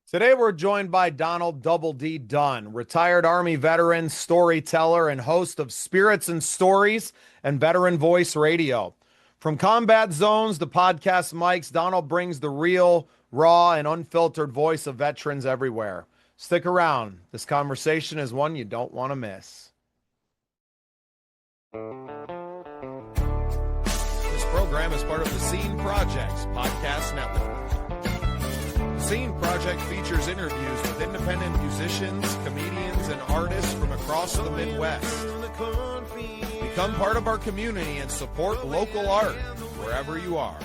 Today, we're joined by Donald Double D Dunn, retired Army veteran, storyteller, and host of Spirits and Stories and Veteran Voice Radio. From combat zones to podcast mics, Donald brings the real, raw, and unfiltered voice of veterans everywhere. Stick around. This conversation is one you don't want to miss. This program is part of the Scene Projects Podcast Network. Scene Project features interviews with independent musicians, comedians, and artists from across the Midwest. Become part of our community and support local art wherever you are.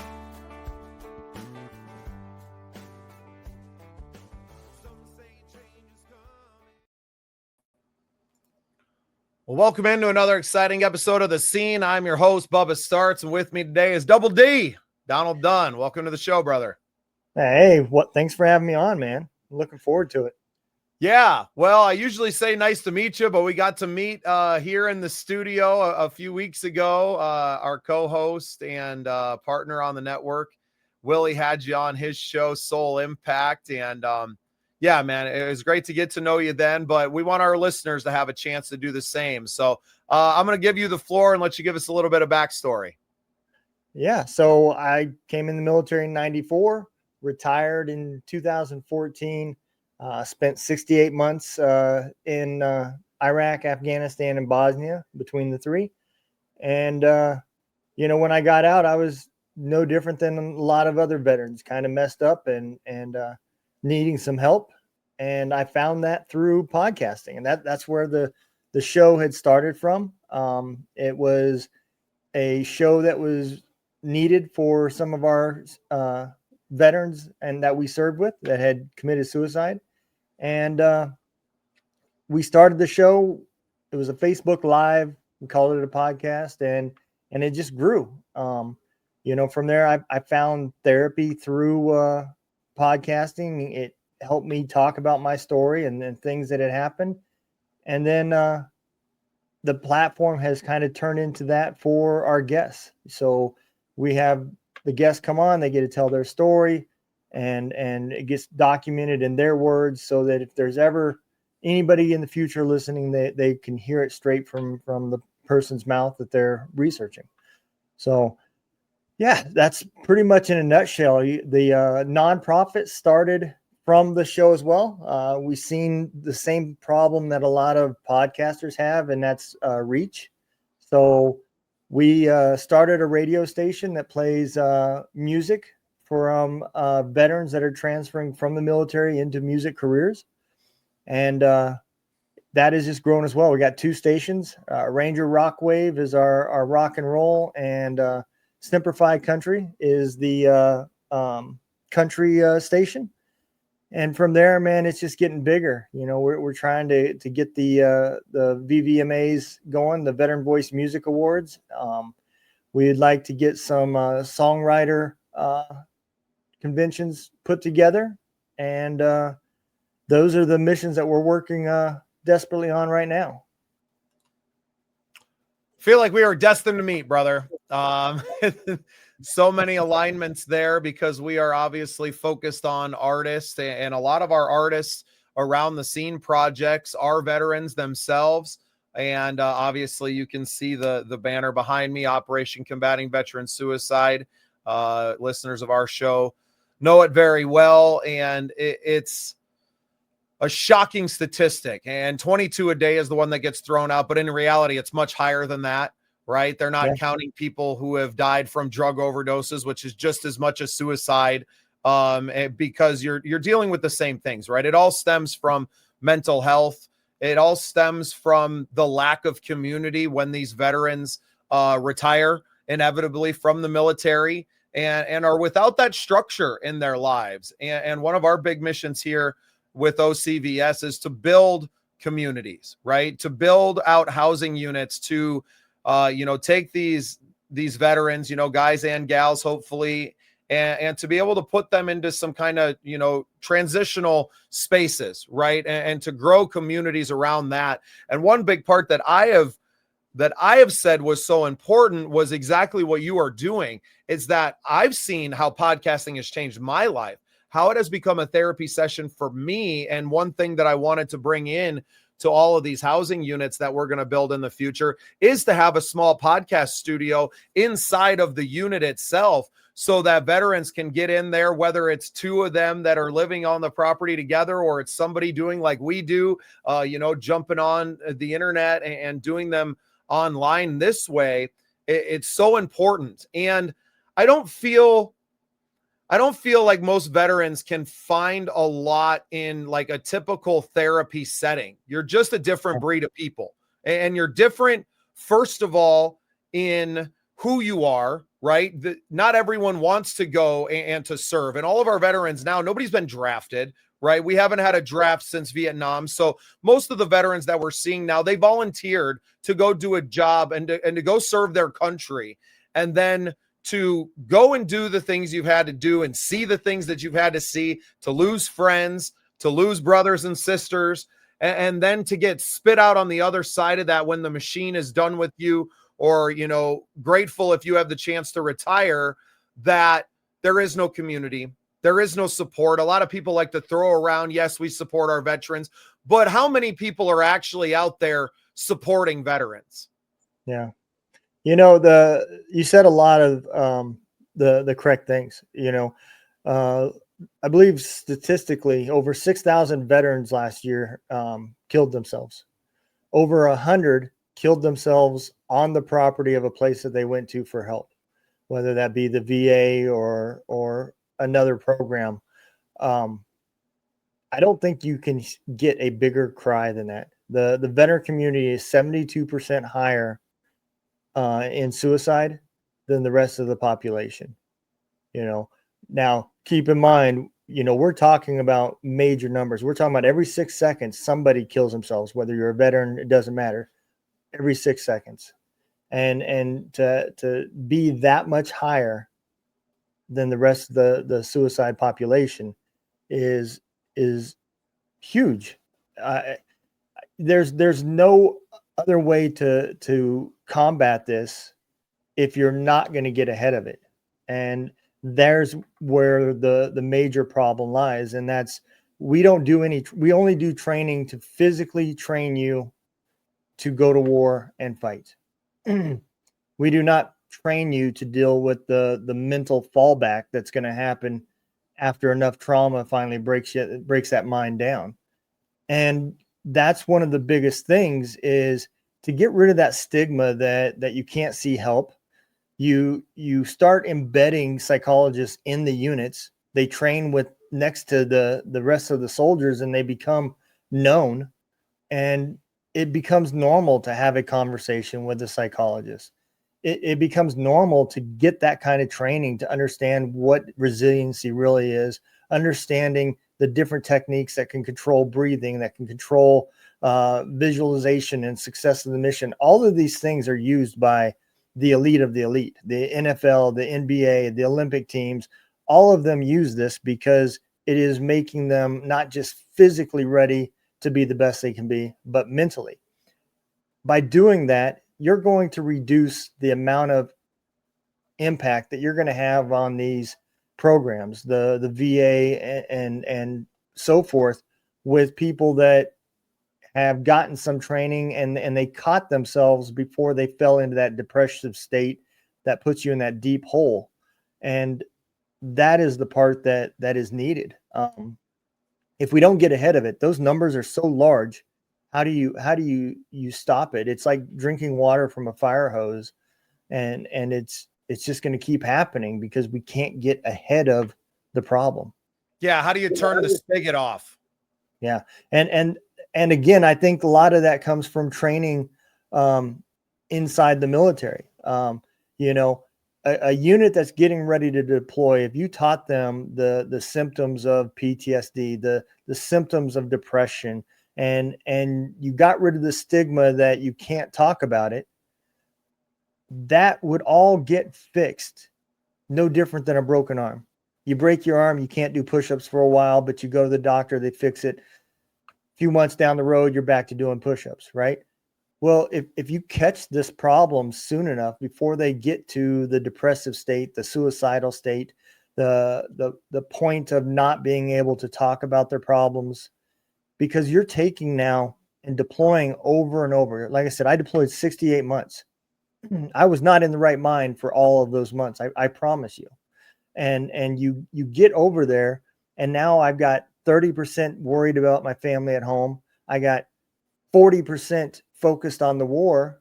Well, welcome into another exciting episode of The Scene. I'm your host, Bubba Startz, and with me today is Double D, Donald Dunn. Welcome to the show, brother. Hey, thanks for having me on, man. I'm looking forward to it. Yeah, well, I usually say nice to meet you, but we got to meet here in the studio a few weeks ago. Our co-host and partner on the network, Willie, had you on his show, Soul Impact. And yeah, man, it was great to get to know you then, but we want our listeners to have a chance to do the same. So I'm going to give you the floor and let you give us a little bit of backstory. Yeah, so I came in the military in 94. Retired in 2014, spent 68 months in Iraq, Afghanistan, and Bosnia between the three. And, when I got out, I was no different than a lot of other veterans, kind of messed up and needing some help. And I found that through podcasting. And that's where the show had started from. It was a show that was needed for some of our veterans and that we served with that had committed suicide. And we started the show. It was a Facebook Live. We called it a podcast, and it just grew. From there, I found therapy through podcasting. It helped me talk about my story and things that had happened. And then the platform has kind of turned into that for our guests. So we have the guests come on, they get to tell their story, and it gets documented in their words, so that if there's ever anybody in the future listening, they can hear it straight from the person's mouth that they're researching. So yeah, that's pretty much in a nutshell. The nonprofit started from the show as well. We've seen the same problem that a lot of podcasters have, and that's reach. So we started a radio station that plays music from veterans that are transferring from the military into music careers. And that has just grown as well. We got two stations. Ranger Rockwave is our rock and roll, and Simplify Country is the country station. And from there, man, it's just getting bigger. We're trying to get the VVMAs going, the Veteran Voice Music Awards. We'd like to get some songwriter conventions put together, and those are the missions that we're working desperately on right now. Feel like we are destined to meet, brother. So many alignments there, because we are obviously focused on artists, and a lot of our artists around the Scene projects are veterans themselves. And obviously you can see the banner behind me, Operation Combating Veteran Suicide. Listeners of our show know it very well. And it's a shocking statistic. And 22 a day is the one that gets thrown out, but in reality, it's much higher than that. Right? They're not counting people who have died from drug overdoses, which is just as much as suicide, because you're dealing with the same things, right? It all stems from mental health. It all stems from the lack of community when these veterans retire inevitably from the military and are without that structure in their lives. And one of our big missions here with OCVS is to build communities, right? To build out housing units, to take these veterans, guys and gals, hopefully, and to be able to put them into some kind of, transitional spaces, right? And to grow communities around that. And one big part that I have said was so important was exactly what you are doing. Is that I've seen how podcasting has changed my life, how it has become a therapy session for me. And one thing that I wanted to bring in to all of these housing units that we're going to build in the future is to have a small podcast studio inside of the unit itself, so that veterans can get in there, whether it's two of them that are living on the property together, or it's somebody doing like we do, jumping on the internet and doing them online this way. It's so important. And I don't feel like most veterans can find a lot in like a typical therapy setting. You're just a different breed of people, and you're different, first of all, in who you are, right? Not everyone wants to go and to serve. And all of our veterans now, nobody's been drafted, right? We haven't had a draft since Vietnam. So most of the veterans that we're seeing now, they volunteered to go do a job and to go serve their country. And then to go and do the things you've had to do and see the things that you've had to see, to lose friends, to lose brothers and sisters, and then to get spit out on the other side of that when the machine is done with you, or, grateful if you have the chance to retire, that there is no community. There is no support. A lot of people like to throw around, yes, we support our veterans, but how many people are actually out there supporting veterans? Yeah. You said a lot of the correct things. I believe statistically over 6,000 veterans last year killed themselves. Over 100 killed themselves on the property of a place that they went to for help, whether that be the VA or another program. I don't think you can get a bigger cry than that. The veteran community is 72% higher in suicide than the rest of the population. Now keep in mind, we're talking about major numbers. We're talking about every 6 seconds, somebody kills themselves, whether you're a veteran, it doesn't matter, every 6 seconds. And to be that much higher than the rest of the suicide population is huge. There's no other way to combat this if you're not going to get ahead of it. And there's where the major problem lies. And that's, we only do training to physically train you to go to war and fight. We do not train you to deal with the mental fallback that's going to happen after enough trauma finally breaks that mind down. And that's one of the biggest things, is to get rid of that stigma that you can't see help. You start embedding psychologists in the units. They train with next to the rest of the soldiers, and they become known, and it becomes normal to have a conversation with a psychologist. It becomes normal to get that kind of training, to understand what resiliency really is, understanding the different techniques that can control breathing, that can control visualization and success of the mission. All of these things are used by the elite of the elite, the NFL, the NBA, the Olympic teams. All of them use this because it is making them not just physically ready to be the best they can be, but mentally. By doing that, you're going to reduce the amount of impact that you're going to have on these programs, the VA and so forth, with people that have gotten some training and they caught themselves before they fell into that depressive state that puts you in that deep hole. And that is the part that is needed. If we don't get ahead of it, those numbers are so large. How do you stop it? It's like drinking water from a fire hose, and it's just going to keep happening because we can't get ahead of the problem. Yeah. How do you turn the spigot off? Yeah. And again, I think a lot of that comes from training inside the military. A unit that's getting ready to deploy, if you taught them the symptoms of PTSD, the symptoms of depression, and you got rid of the stigma that you can't talk about it, that would all get fixed. No different than a broken arm. You break your arm, you can't do push-ups for a while, but you go to the doctor, they fix it. A few months down the road, you're back to doing push-ups, right? Well, if you catch this problem soon enough before they get to the depressive state, the suicidal state, the point of not being able to talk about their problems, because you're taking now and deploying over and over. Like I said, I deployed 68 months. I was not in the right mind for all of those months. I promise you. And you get over there, and now I've got 30% worried about my family at home. I got 40% focused on the war,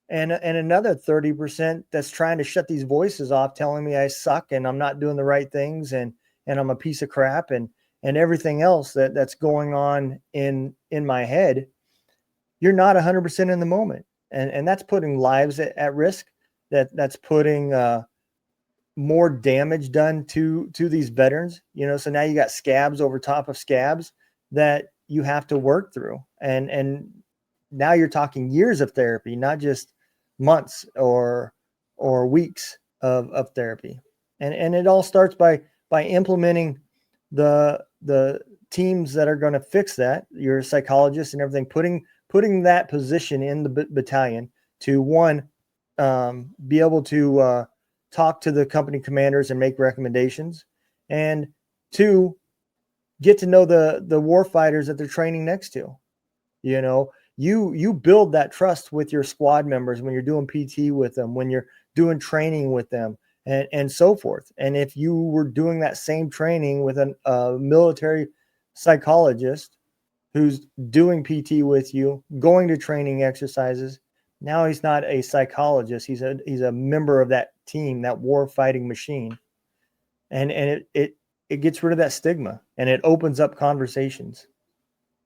and another 30% that's trying to shut these voices off, telling me I suck and I'm not doing the right things, and I'm a piece of crap, and everything else that's going on in my head. You're not 100% in the moment, and that's putting lives at risk. That's putting more damage done to these veterans. So now you got scabs over top of scabs that you have to work through, and now you're talking years of therapy, not just months or weeks of therapy. And it all starts by implementing the teams that are going to fix that, your psychologists and everything, putting that position in the battalion to, one, be able to talk to the company commanders and make recommendations, and two, get to know the war fighters that they're training next to. You build that trust with your squad members when you're doing PT with them, when you're doing training with them, and so forth. And if you were doing that same training with a military psychologist who's doing PT with you, going to training exercises, now he's not a psychologist. He's a member of that team, that war fighting machine. And it gets rid of that stigma, and it opens up conversations.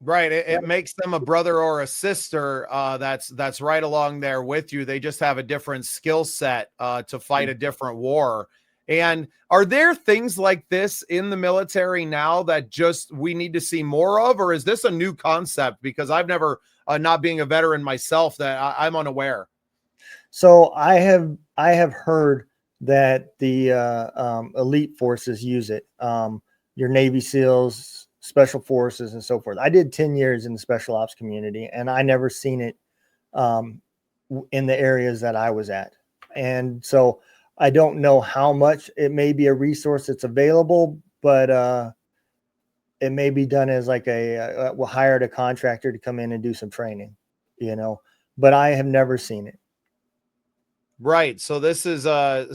Right. It makes them a brother or a sister that's right along there with you. They just have a different skill set to fight a different war. And are there things like this in the military now that just we need to see more of, or is this a new concept? Because I've never, not being a veteran myself, that I'm unaware. So I have heard that the elite forces use it. Your Navy SEALs, Special Forces, and so forth. I did 10 years in the special ops community, and I never seen it in the areas that I was at. And so I don't know how much. It may be a resource that's available, but it may be done as like we'll hire a contractor to come in and do some training, but I have never seen it. Right. So this is a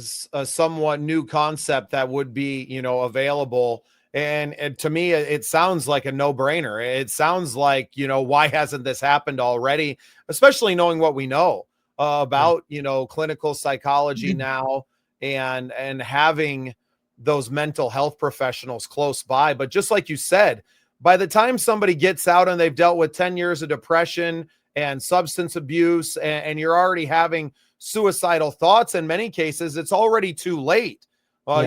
somewhat new concept that would be, available. And to me, it sounds like a no-brainer. It sounds like, why hasn't this happened already? Especially knowing what we know about, clinical psychology now, and having those mental health professionals close by. But just like you said, by the time somebody gets out and they've dealt with 10 years of depression and substance abuse, and you're already having suicidal thoughts, in many cases, it's already too late.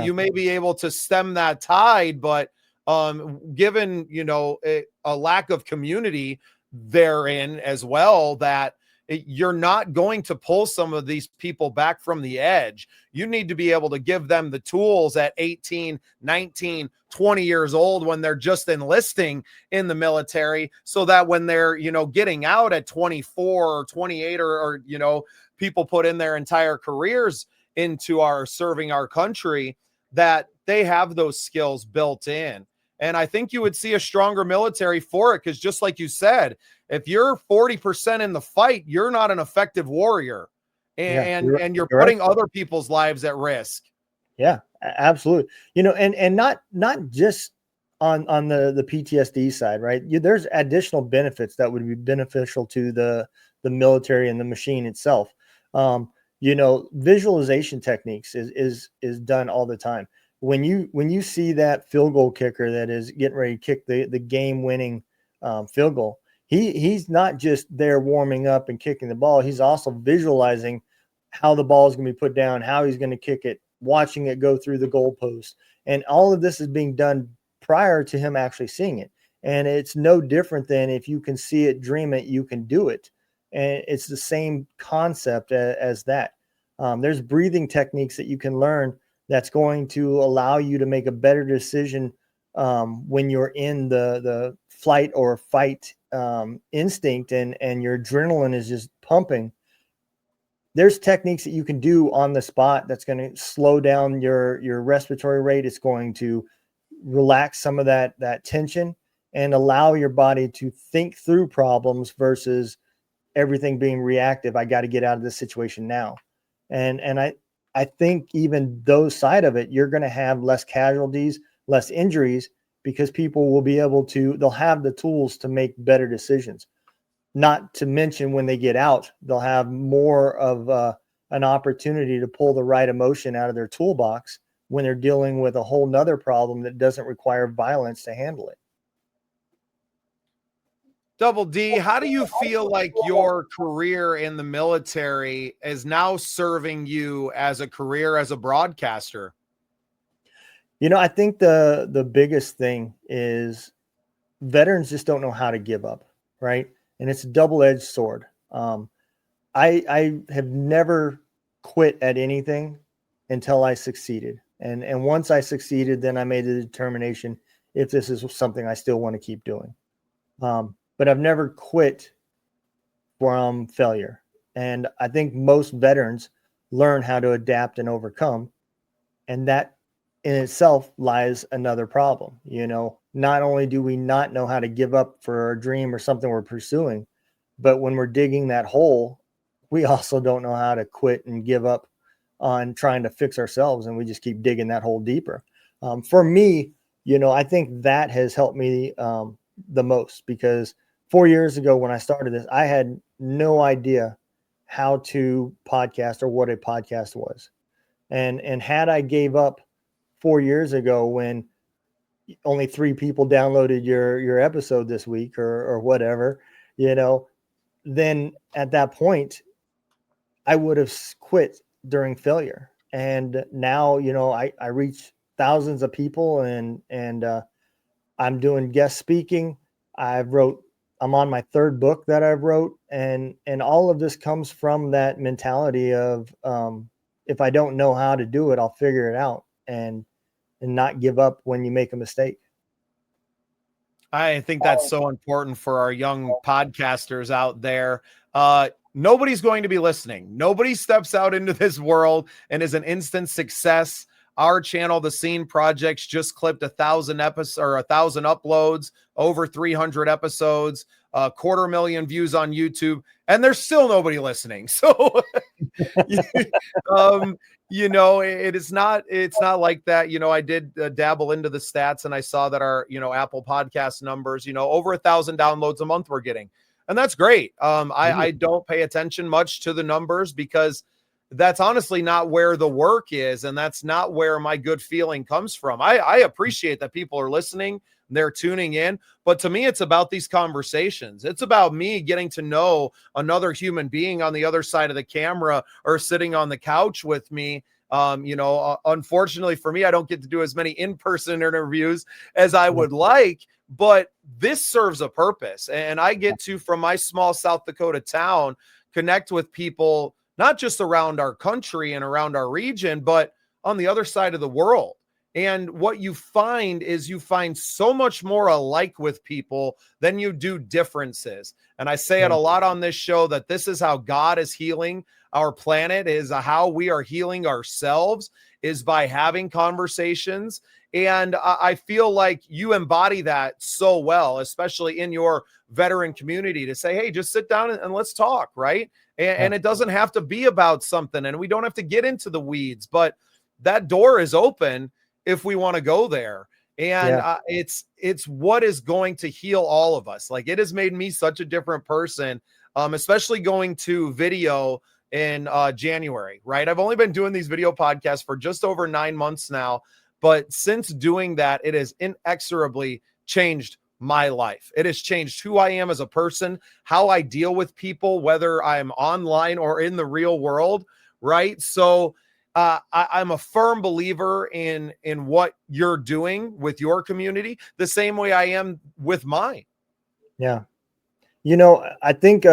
You may be able to stem that tide, but given, a lack of community therein as well, that you're not going to pull some of these people back from the edge. You need to be able to give them the tools at 18, 19, 20 years old when they're just enlisting in the military, so that when they're, getting out at 24 or 28 or people put in their entire careers into serving our country, that they have those skills built in. And I think you would see a stronger military for it, because just like you said, if you're 40% in the fight, you're not an effective warrior, and you're putting other people's lives at risk. Yeah, absolutely. And not just on the PTSD side, right? There's additional benefits that would be beneficial to the military and the machine itself. Visualization techniques is done all the time. When you see that field goal kicker that is getting ready to kick the game winning field goal, he's not just there warming up and kicking the ball. He's also visualizing how the ball is going to be put down, how he's going to kick it, watching it go through the goalpost. And all of this is being done prior to him actually seeing it. And it's no different than if you can see it, dream it, you can do it. And it's the same concept as that. There's breathing techniques that you can learn that's going to allow you to make a better decision when you're in the flight or fight instinct, and your adrenaline is just pumping. there's techniques that you can do on the spot that's going to slow down your respiratory rate. It's going to relax some of that tension and allow your body to think through problems versus everything being reactive. I got to get out of this situation now. And I think even those side of it, you're going to have less casualties, less injuries, because people will be able to, they'll have the tools to make better decisions. Not to mention when they get out, they'll have more of an opportunity to pull the right emotion out of their toolbox when they're dealing with a whole nother problem that doesn't require violence to handle it. Double D, how do you feel like your career in the military is now serving you as a career as a broadcaster? I think the biggest thing is veterans just don't know how to give up, right? And it's a double-edged sword. I have never quit at anything until I succeeded. And once I succeeded, then I made the determination if this is something I still want to keep doing. But I've never quit from failure. And I think most veterans learn how to adapt and overcome. And that in itself lies another problem. Not only do we not know how to give up for our dream or something we're pursuing, but when we're digging that hole, we also don't know how to quit and give up on trying to fix ourselves. And we just keep digging that hole deeper. For me, I think that has helped me the most, because 4 years ago when I started this, I had no idea how to podcast or what a podcast was. And had I gave up 4 years ago when only 3 people downloaded your episode this week or whatever, then at that point I would have quit during failure. And now, I reach thousands of people and I'm doing guest speaking. I'm on my 3rd book that I've wrote. And all of this comes from that mentality of, if I don't know how to do it, I'll figure it out and not give up when you make a mistake. I think that's so important for our young podcasters out there. Nobody's going to be listening. Nobody steps out into this world and is an instant success. Our channel, The Scene Projects, just clipped 1,000 episodes or 1,000 uploads, over 300 episodes, 250,000 views on YouTube, and there's still nobody listening. So, it's not like that. I did dabble into the stats, and I saw that our, Apple Podcast numbers, over 1,000 downloads a month we're getting, and that's great. I don't pay attention much to the numbers because that's honestly not where the work is. And that's not where my good feeling comes from. I appreciate that people are listening, they're tuning in, but to me, it's about these conversations. It's about me getting to know another human being on the other side of the camera or sitting on the couch with me. Unfortunately for me, I don't get to do as many in-person interviews as I would like, but this serves a purpose. And I get to, from my small South Dakota town, connect with people not just around our country and around our region, but on the other side of the world. And what you find is you find so much more alike with people than you do differences. And I say it a lot on this show that this is how God is healing our planet, is how we are healing ourselves, is by having conversations. And I feel like you embody that so well, especially in your veteran community, to say, hey, just sit down and let's talk, right? And it doesn't have to be about something, and we don't have to get into the weeds, but that door is open if we want to go there. And it's what is going to heal all of us. Like, it has made me such a different person, especially going to video in January, right? I've only been doing these video podcasts for just over 9 months now, but since doing that, it has inexorably changed my life. It has changed who I am as a person, how I deal with people, whether I'm online or in the real world, right? So I'm a firm believer in what you're doing with your community, the same way I am with mine. Yeah. I think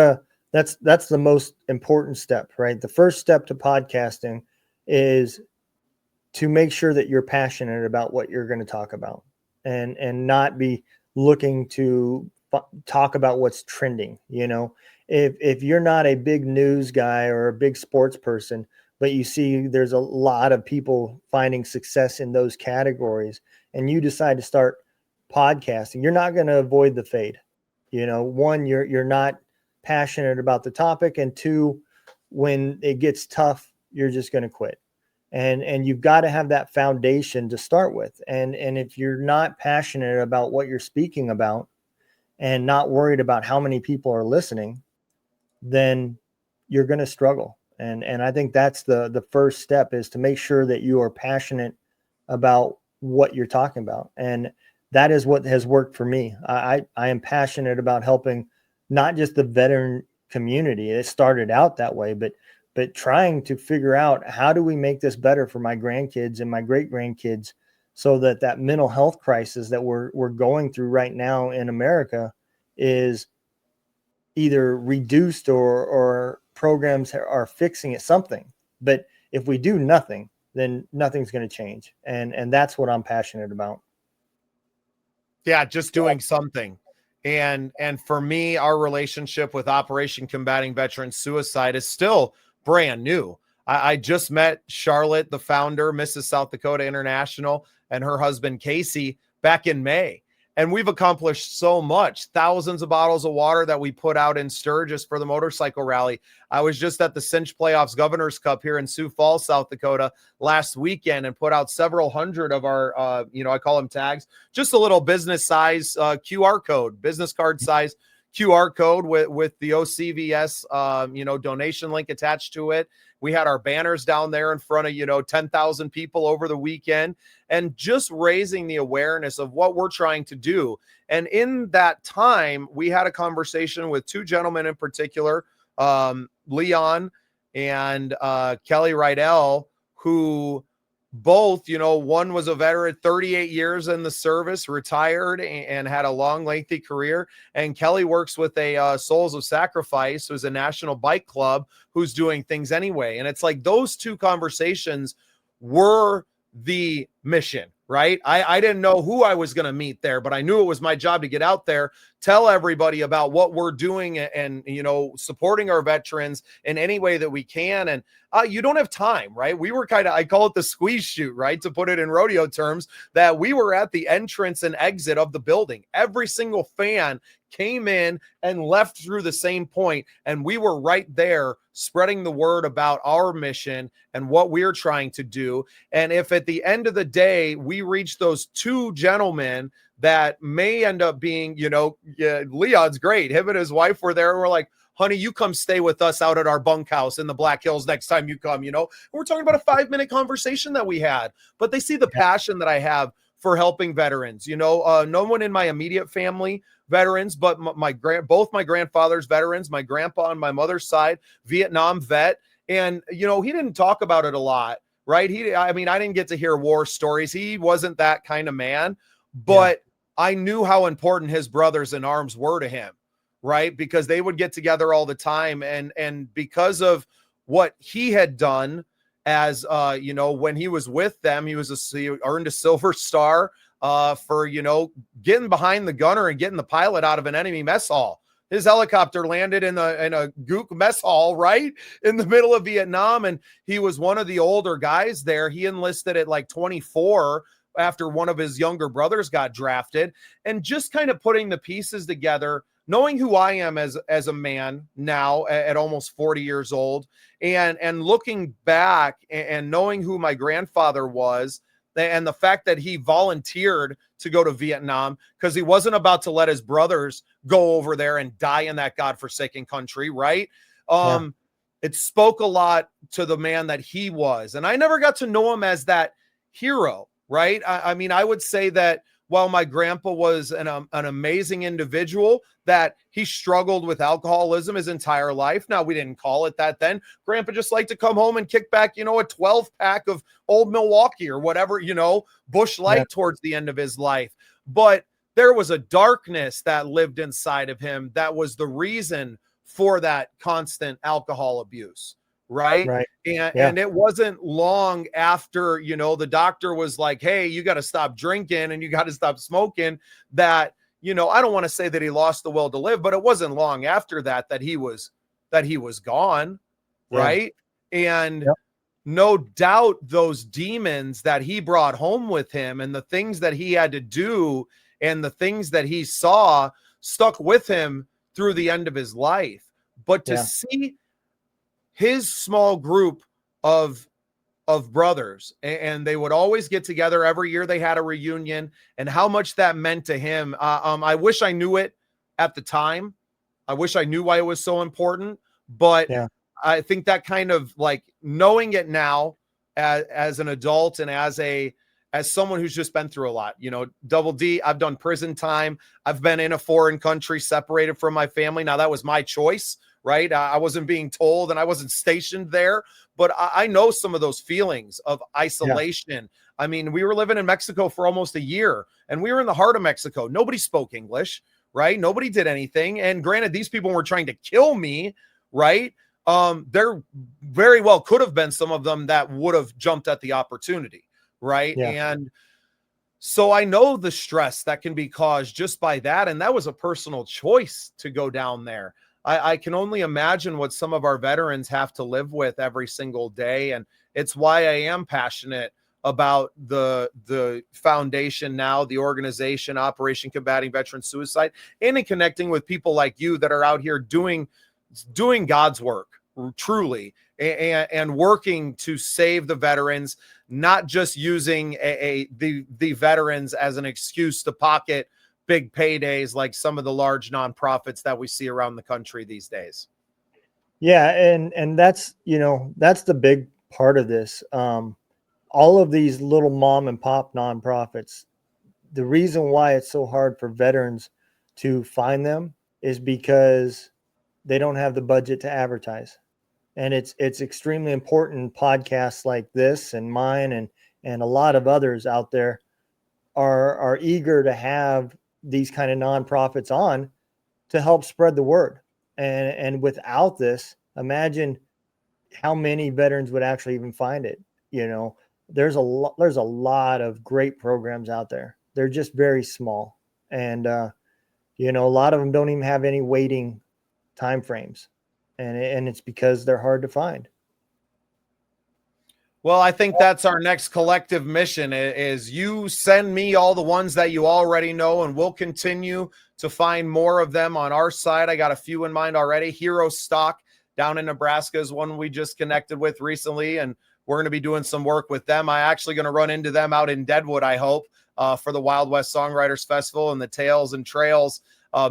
that's the most important step, right? The first step to podcasting is to make sure that you're passionate about what you're going to talk about and not be looking to talk about what's trending, if you're not a big news guy or a big sports person, but you see there's a lot of people finding success in those categories, and you decide to start podcasting, you're not going to avoid the fade. One, you're not passionate about the topic, and two, when it gets tough, you're just going to quit. And you've got to have that foundation to start with. And if you're not passionate about what you're speaking about and not worried about how many people are listening, then you're going to struggle. And I think that's the first step, is to make sure that you are passionate about what you're talking about. And that is what has worked for me. I am passionate about helping not just the veteran community. It started out that way, but trying to figure out, how do we make this better for my grandkids and my great grandkids, so that mental health crisis that we're going through right now in America is either reduced or programs are fixing it, something. But if we do nothing, then nothing's going to change. And that's what I'm passionate about. Yeah, just doing something. And for me, our relationship with Operation Combating Veteran Suicide is still brand new. I just met Charlotte, the founder, Mrs. South Dakota International, and her husband, Casey, back in May. And we've accomplished so much. Thousands of bottles of water that we put out in Sturgis for the motorcycle rally. I was just at the Cinch Playoffs Governor's Cup here in Sioux Falls, South Dakota last weekend, and put out several hundred of our, I call them tags, just a little business size QR code, business card size QR code with the OCVS, donation link attached to it. We had our banners down there in front of, 10,000 people over the weekend, and just raising the awareness of what we're trying to do. And in that time, we had a conversation with two gentlemen in particular, Leon and Kelly Rydell, who both, one was a veteran, 38 years in the service, retired, and had a long, lengthy career. And Kelly works with a Souls of Sacrifice, who's a national bike club, who's doing things anyway. And it's like those two conversations were the mission, right? I didn't know who I was going to meet there, but I knew it was my job to get out there, tell everybody about what we're doing, and supporting our veterans in any way that we can. And you don't have time, right? We were I call it the squeeze shoot, right? To put it in rodeo terms, that we were at the entrance and exit of the building. Every single fan came in and left through the same point, and we were right there spreading the word about our mission and what we're trying to do. And if at the end of the day we reach those two gentlemen that may end up being, Leon's great, him and his wife were there, and we're like, honey, you come stay with us out at our bunkhouse in the Black Hills next time you come, and we're talking about a 5-minute conversation that we had. But they see the passion that I have for helping veterans. No one in my immediate family veterans, but both my grandfather's veterans, my grandpa on my mother's side, Vietnam vet. And, he didn't talk about it a lot, right? I didn't get to hear war stories. He wasn't that kind of man, but I knew how important his brothers in arms were to him, right? Because they would get together all the time. And because of what he had done as, when he was with them, he earned a Silver Star for, getting behind the gunner and getting the pilot out of an enemy mess hall. His helicopter landed in a Gook mess hall, right in the middle of Vietnam. And he was one of the older guys there. He enlisted at like 24 after one of his younger brothers got drafted. And just kind of putting the pieces together, knowing who I am as a man now at almost 40 years old, and looking back and knowing who my grandfather was, and the fact that he volunteered to go to Vietnam because he wasn't about to let his brothers go over there and die in that godforsaken country, right? It spoke a lot to the man that he was. And I never got to know him as that hero, right? I would say that while my grandpa was an amazing individual, that he struggled with alcoholism his entire life. Now, we didn't call it that then. Grandpa just liked to come home and kick back, a 12-pack of Old Milwaukee or whatever, Busch Light towards the end of his life. But there was a darkness that lived inside of him that was the reason for that constant alcohol abuse. Right. And it wasn't long after, the doctor was like, hey, you got to stop drinking and you got to stop smoking, that I don't want to say that he lost the will to live, but it wasn't long after that he was gone, right? And no doubt those demons that he brought home with him and the things that he had to do and the things that he saw stuck with him through the end of his life. But to see his small group of brothers, and they would always get together every year, they had a reunion, and how much that meant to him. I wish I knew it at the time. I wish I knew why it was so important, but I think that kind of like knowing it now as an adult and as someone who's just been through a lot, Double D, I've done prison time. I've been in a foreign country, separated from my family. Now that was my choice, right? I wasn't being told and I wasn't stationed there, but I know some of those feelings of isolation. I mean, we were living in Mexico for almost a year, and we were in the heart of Mexico. Nobody spoke English, right? Nobody did anything. And granted, these people were trying to kill me, right? There very well could have been some of them that would have jumped at the opportunity, right? And so I know the stress that can be caused just by that. And that was a personal choice to go down there. I can only imagine what some of our veterans have to live with every single day. And it's why I am passionate about the foundation now, the organization, Operation Combating Veteran Suicide, and in connecting with people like you that are out here doing God's work, truly, and working to save the veterans, not just using the veterans as an excuse to pocket big paydays like some of the large nonprofits that we see around the country these days. Yeah. And that's, that's the big part of this. All of these little mom and pop nonprofits, the reason why it's so hard for veterans to find them is because they don't have the budget to advertise. And it's extremely important. Podcasts like this and mine and a lot of others out there are eager to have these kind of nonprofits on to help spread the word. And without this, imagine how many veterans would actually even find it. There's a lot of great programs out there. They're just very small. And, a lot of them don't even have any waiting time frames. And it's because they're hard to find. Well, I think that's our next collective mission is you send me all the ones that you already know, and we'll continue to find more of them on our side. I got a few in mind already. Hero Stock down in Nebraska is one we just connected with recently, and we're going to be doing some work with them. I'm actually going to run into them out in Deadwood, I hope, for the Wild West Songwriters Festival and the Tales and Trails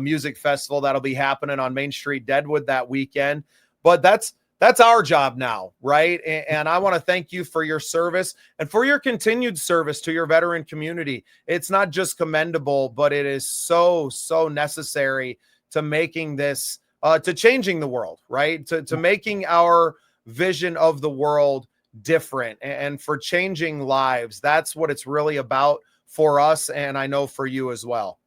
music festival that'll be happening on Main Street, Deadwood, that weekend. But that's our job now, right? And I want to thank you for your service and for your continued service to your veteran community. It's not just commendable, but it is so, so necessary to making this, to changing the world, right? To making our vision of the world different and for changing lives. That's what it's really about for us. And I know for you as well.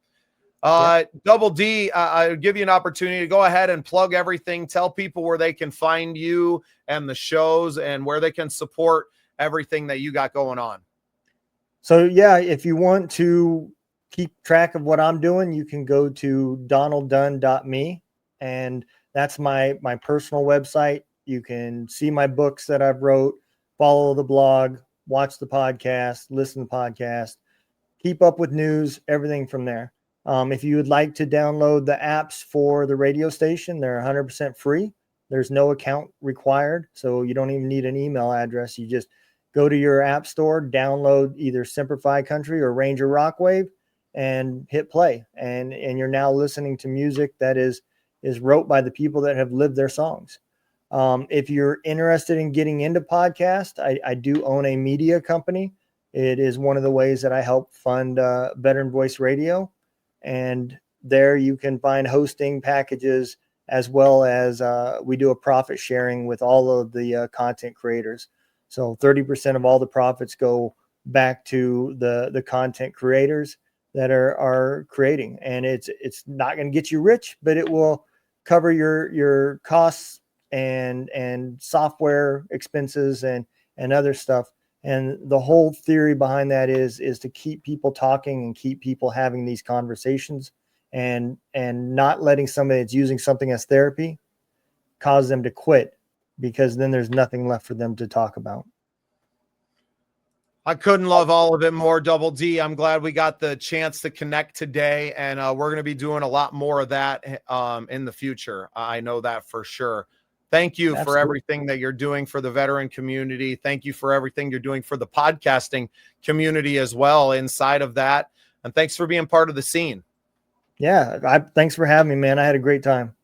Double D, I'll give you an opportunity to go ahead and plug everything. Tell people where they can find you and the shows and where they can support everything that you got going on. So if you want to keep track of what I'm doing, you can go to donalddunn.me, and that's my personal website. You can see my books that I've wrote, follow the blog, watch the podcast, listen to the podcast, keep up with news, everything from there. If you would like to download the apps for the radio station, they're 100% free. There's no account required, so you don't even need an email address. You just go to your app store, download either Simplify Country or Ranger Rockwave, and hit play. And you're now listening to music that is wrote by the people that have lived their songs. If you're interested in getting into podcast, I do own a media company. It is one of the ways that I help fund Veteran Voice Radio. And there you can find hosting packages, as well as we do a profit sharing with all of the content creators. So 30% of all the profits go back to the content creators that are creating. And it's not going to get you rich, but it will cover your costs and software expenses and other stuff. And the whole theory behind that is to keep people talking and keep people having these conversations. and not letting somebody that's using something as therapy cause them to quit, because then there's nothing left for them to talk about. I couldn't love all of it more, Double D. I'm glad we got the chance to connect today, and we're going to be doing a lot more of that in the future. I know that for sure. Thank you for everything that you're doing for the veteran community. Thank you for everything you're doing for the podcasting community as well inside of that. And thanks for being part of the scene. Yeah, thanks for having me, man. I had a great time.